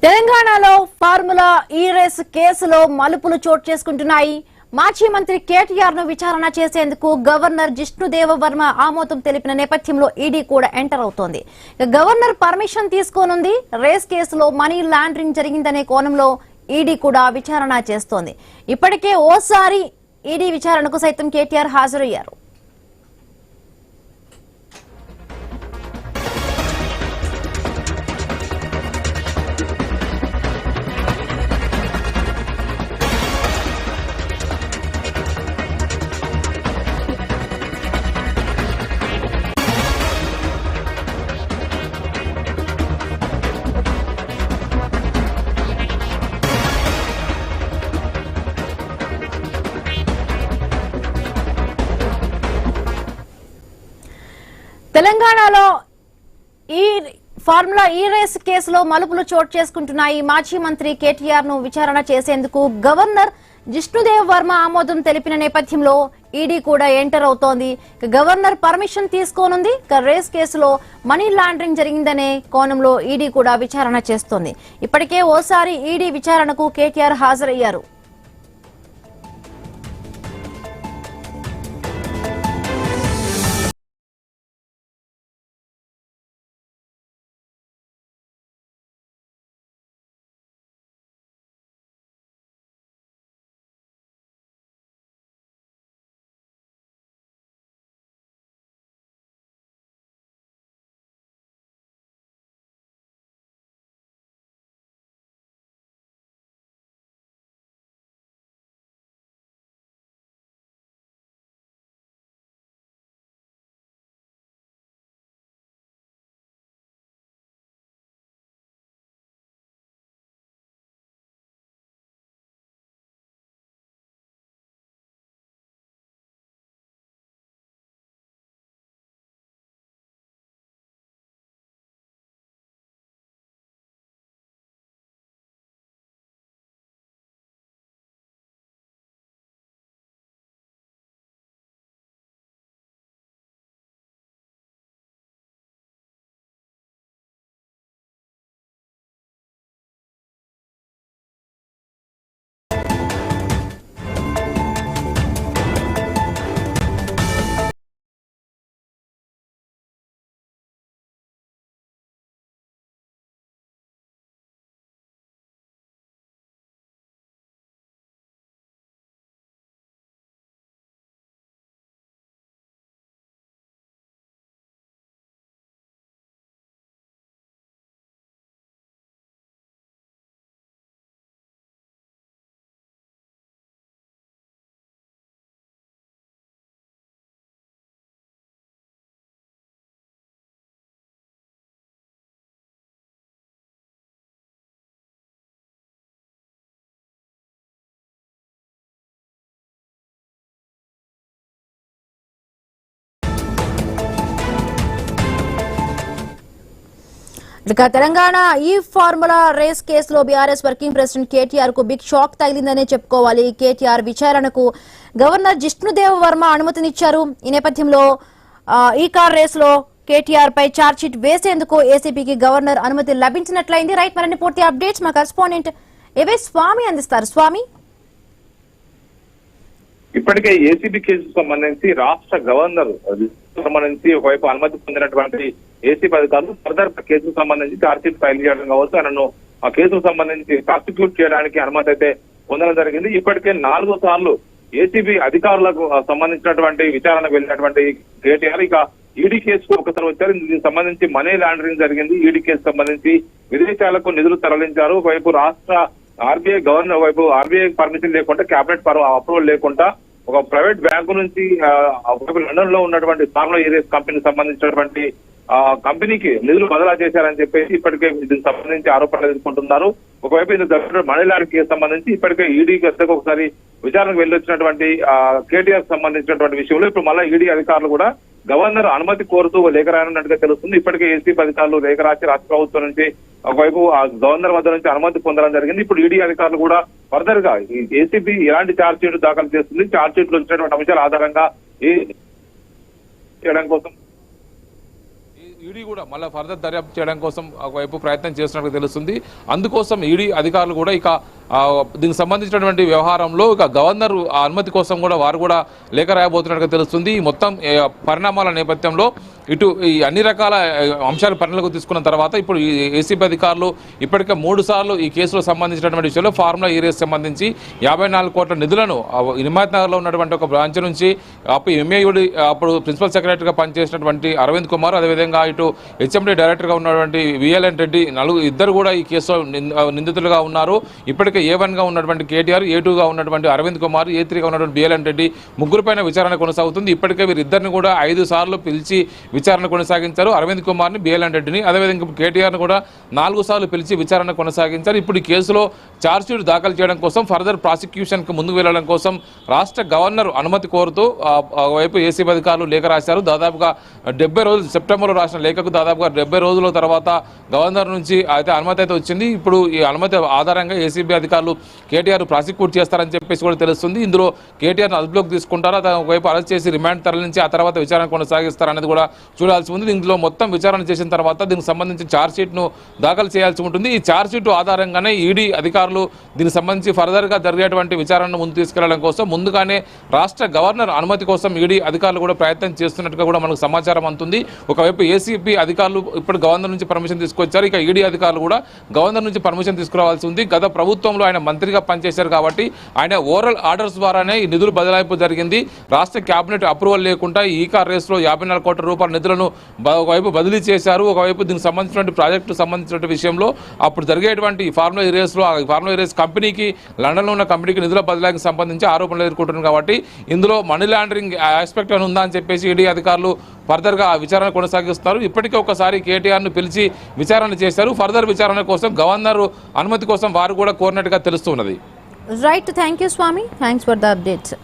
తెలంగాణలో ఫార్ములా ఈ రేస్ కేసులో మలుపులు చోటు చేసుకుంటున్నాయి. మాజీ మంత్రి కేటీఆర్ ను విచారణ చేసేందుకు గవర్నర్ జిష్ణుదేవ వర్మ ఆమోదం తెలిపిన నేపథ్యంలో ఈడీ కూడా ఎంటర్ అవుతోంది. గవర్నర్ పర్మిషన్ తీసుకోనుంది. రేస్ కేసులో మనీ లాండరింగ్ జరిగిందనే కోణంలో ఈడీ కూడా విచారణ చేస్తోంది. ఇప్పటికే ఓసారి ఈడీ విచారణకు సైతం కేటీఆర్ హాజరయ్యారు. తెలంగాణలో ఈ ఫార్ములా ఈ రేస్ కేసులో మలుపులు చోటు చేసుకుంటున్నాయి. మాజీ మంత్రి కేటీఆర్ ను విచారణ చేసేందుకు గవర్నర్ జిష్ణుదేవ్ వర్మ ఆమోదం తెలిపిన నేపథ్యంలో ఈడీ కూడా ఎంటర్ అవుతోంది. గవర్నర్ పర్మిషన్ తీసుకోనుంది. రేస్ కేసులో మనీ లాండరింగ్ జరిగిందనే కోణంలో ఈడీ కూడా విచారణ చేస్తోంది. ఇప్పటికే ఓసారి ఈడీ విచారణకు కేటీఆర్ హాజరయ్యారు. ఇక తెలంగాణ ఈ ఫార్ములా రేస్ కేసులో బీఆర్ఎస్ వర్కింగ్ ప్రెసిడెంట్ కేటీఆర్ కు బిగ్ షాక్ తగిలిందనే చెప్పుకోవాలి. కేటీఆర్ విచారణకు గవర్నర్ జిష్ణుదేవ్ వర్మ అనుమతినిచ్చారు. ఈ నేపథ్యంలో ఈ కార్ రేస్ లో కేటీఆర్ పై ఛార్జ్ షీట్ వేసేందుకు ఏసీబీకి గవర్నర్ అనుమతి లభించినట్లయింది. రైట్, మరిన్ని పూర్తి అప్డేట్స్ మా కరెస్పాండెంట్ ఏవే స్వామి అందిస్తారు. స్వామి, ఇప్పటికే ఏసీబీ కేసుకు సంబంధించి రాష్ట్ర గవర్నర్ సంబంధించి ఒకవైపు అనుమతి పొందినటువంటి ఏసీబీ అధికారులు ఫర్దర్ కేసుకు సంబంధించి ఛార్జ్ షీట్ ఫైల్ చేయడం కావచ్చు, ఆయనను ఆ కేసుకు సంబంధించి ప్రాసిక్యూట్ చేయడానికి అనుమతి అయితే పొందడం జరిగింది. ఇప్పటికే 4 సార్లు ఏసీబీ అధికారులకు సంబంధించినటువంటి విచారణకు వెళ్ళినటువంటి కేటీఆర్ ఇక ఈడీ కేసుకు ఒకసారి వచ్చారు. దీనికి సంబంధించి మనీ లాండరింగ్ జరిగింది. ఈడీ కేసు సంబంధించి విదేశాలకు నిధులు తరలించారు. ఒకవైపు రాష్ట్ర ఆర్బీఐ గవర్నర్ వైపు ఆర్బీఐ పర్మిషన్ లేకుండా, క్యాబినెట్ అప్రూవల్ లేకుండా ఒక ప్రైవేట్ బ్యాంకు నుంచి ఒకవైపు లండన్ లో ఉన్నటువంటి ఫార్ములా ఈ రేస్ కంపెనీకి సంబంధించినటువంటి కంపెనీకి నిధులు బదిలీ చేశారని చెప్పేసి ఇప్పటికే దీనికి సంబంధించి ఆరోపణలు ఎదుర్కొంటున్నారు. ఒకవైపు ఇది మనీ లాండరింగ్ కేసు సంబంధించి ఇప్పటికే ఈడీ గద్దకు ఒకసారి విచారణకు వెళ్ళొచ్చినటువంటి కేటీఆర్ సంబంధించినటువంటి విషయంలో ఇప్పుడు మళ్ళీ ఈడీ అధికారులు కూడా గవర్నర్ అనుమతి కోరుతూ లేఖ రానున్నట్టుగా తెలుస్తుంది. ఇప్పటికే ఏసీబీ అధికారులు లేఖ రాసి రాష్ట్ర ప్రభుత్వం నుంచి ఒకవైపు గవర్నర్ వద్ద నుంచి అనుమతి పొందడం జరిగింది. ఇప్పుడు ఈడీ అధికారులు కూడా ఫర్దర్ గా ఏసీబీ ఎలాంటి ఛార్జ్ షీట్ దాఖలు చేస్తుంది, ఛార్జ్ షీట్ లో వచ్చినటువంటి అంశాల ఆధారంగా చేయడం కోసం ఈడీ కూడా మళ్ళీ ఫర్దర్ దర్యాప్తు చేయడం కోసం ఒకవైపు ప్రయత్నం చేస్తున్నట్టు తెలుస్తుంది. అందుకోసం ఈడీ అధికారులు కూడా ఇక దీనికి సంబంధించినటువంటి వ్యవహారంలో ఇక గవర్నర్ అనుమతి కోసం కూడా వారు కూడా లేఖ రాయబోతున్నట్టుగా తెలుస్తుంది. ఈ మొత్తం పరిణామాల నేపథ్యంలో ఇటు ఈ అన్ని రకాల అంశాలు పరిగణలోకి తీసుకున్న తర్వాత ఇప్పుడు ఈ ఏసీబీ అధికారులు ఇప్పటికే 3 సార్లు ఈ కేసులో సంబంధించినటువంటి విషయంలో ఫార్ములా ఈ రేస్ సంబంధించి 54 కోట్ల నిధులను హిమాయత్ నగర్లో ఉన్నటువంటి ఒక బ్రాంచ్ నుంచి అప్పుడు ఎంఏయుడి అప్పుడు ప్రిన్సిపల్ సెక్రటరీగా పనిచేసినటువంటి అరవింద్ కుమార్, అదేవిధంగా ఇటు హెచ్ఎండి డైరెక్టర్గా ఉన్నటువంటి విఎల్ఎన్ రెడ్డి ఇద్దరు కూడా ఈ కేసులో నిందితులుగా ఉన్నారు. ఇప్పటికే A1గా ఉన్నటువంటి కేటీఆర్, A2గా ఉన్నటువంటి అరవింద్ కుమార్, A3గా ఉన్నటువంటి బిఎల్ఎన్ రెడ్డి ముగ్గురుపైన విచారణ కొనసాగుతుంది. ఇప్పటికే వీరిద్దరిని కూడా 5 సార్లు పిలిచి విచారణ కొనసాగించారు. అరవింద్ కుమార్ని, బిఎల్ఎన్ రెడ్డిని, అదేవిధంగా కేటీఆర్ను కూడా 4 సార్లు పిలిచి విచారణ కొనసాగించారు. ఇప్పుడు ఈ కేసులో ఛార్జ్షీట్ దాఖలు చేయడం కోసం ఫర్దర్ ప్రాసిక్యూషన్కి ముందుకు వెళ్లడం కోసం రాష్ట్ర గవర్నర్ అనుమతి కోరుతూ వైపు ఏసీబీ అధికారులు లేఖ రాశారు. దాదాపుగా 70 రోజులు, సెప్టెంబర్లో రాసిన లేఖకు దాదాపుగా 70 రోజుల తర్వాత గవర్నర్ నుంచి అయితే అనుమతి అయితే వచ్చింది. ఇప్పుడు ఈ అనుమతి ఆధారంగా ఏసీబీ అధికారులు కేటీఆర్ ప్రాసిక్యూట్ చేస్తారని చెప్పేసి కూడా తెలుస్తుంది. ఇందులో కేటీఆర్ను అదుపులోకి తీసుకుంటారా, ఒకవైపు అరెస్ట్ చేసి రిమాండ్ తరలించి ఆ తర్వాత విచారణ కొనసాగిస్తారనేది కూడా చూడాల్సి ఉంది. దీంట్లో మొత్తం విచారణ చేసిన తర్వాత దీనికి సంబంధించి ఛార్జ్షీట్ను దాఖలు చేయాల్సి ఉంటుంది. ఈ ఛార్జ్షీట్ ఆధారంగానే ఈడీ అధికారులు దీనికి సంబంధించి ఫర్దర్గా జరిగేటువంటి విచారణను ముందు తీసుకెళ్లడం కోసం ముందుగానే రాష్ట్ర గవర్నర్ అనుమతి కోసం ఈడీ అధికారులు కూడా ప్రయత్నం చేస్తున్నట్టుగా కూడా మనకు సమాచారం అందుతుంది. ఒకవైపు ఏసీబీ అధికారులు ఇప్పుడు గవర్నర్ నుంచి పర్మిషన్ తీసుకొచ్చారు. ఇక ఈడీ అధికారులు కూడా గవర్నర్ నుంచి పర్మిషన్ తీసుకురావాల్సి ఉంది. గత ప్రభుత్వంలో ఆయన మంత్రిగా పనిచేశారు కాబట్టి ఆయన ఓరల్ ఆర్డర్స్ ద్వారానే ఈ నిధులు బదలాయింపు జరిగింది. రాష్ట్ర కేబినెట్ అప్రూవల్ లేకుండా ఈ కార్ రేస్లో 54 కోట్ల రూపాయల నిధులను ఒకవైపు బదిలీ చేశారు. ఒకవైపు దీనికి సంబంధించిన ప్రాజెక్టు సంబంధించిన విషయంలో అప్పుడు జరిగేటువంటి ఫార్ములా ఈ రేస్లో ఫార్ములా ఈ రేస్ కంపెనీకి, లండన్లో ఉన్న కంపెనీకి నిధుల బదిలీకి సంబంధించి ఆరోపణలు ఎదుర్కొంటున్నారు. కాబట్టి ఇందులో మనీ లాండరింగ్ ఆస్పెక్ట్ అని ఉందా అని చెప్పేసి ఈడీ అధికారులు ఫర్దర్గా విచారణ కొనసాగిస్తున్నారు. ఇప్పటికే ఒకసారి కేటీఆర్ను పిలిచి విచారణ చేశారు. ఫర్దర్ విచారణ కోసం గవర్నర్ అనుమతి కోసం వారు కూడా కోరినట్టుగా తెలుస్తున్నది. రైట్, థ్యాంక్ యూ స్వామి, థ్యాంక్స్ ఫర్ ద అప్డేట్స్.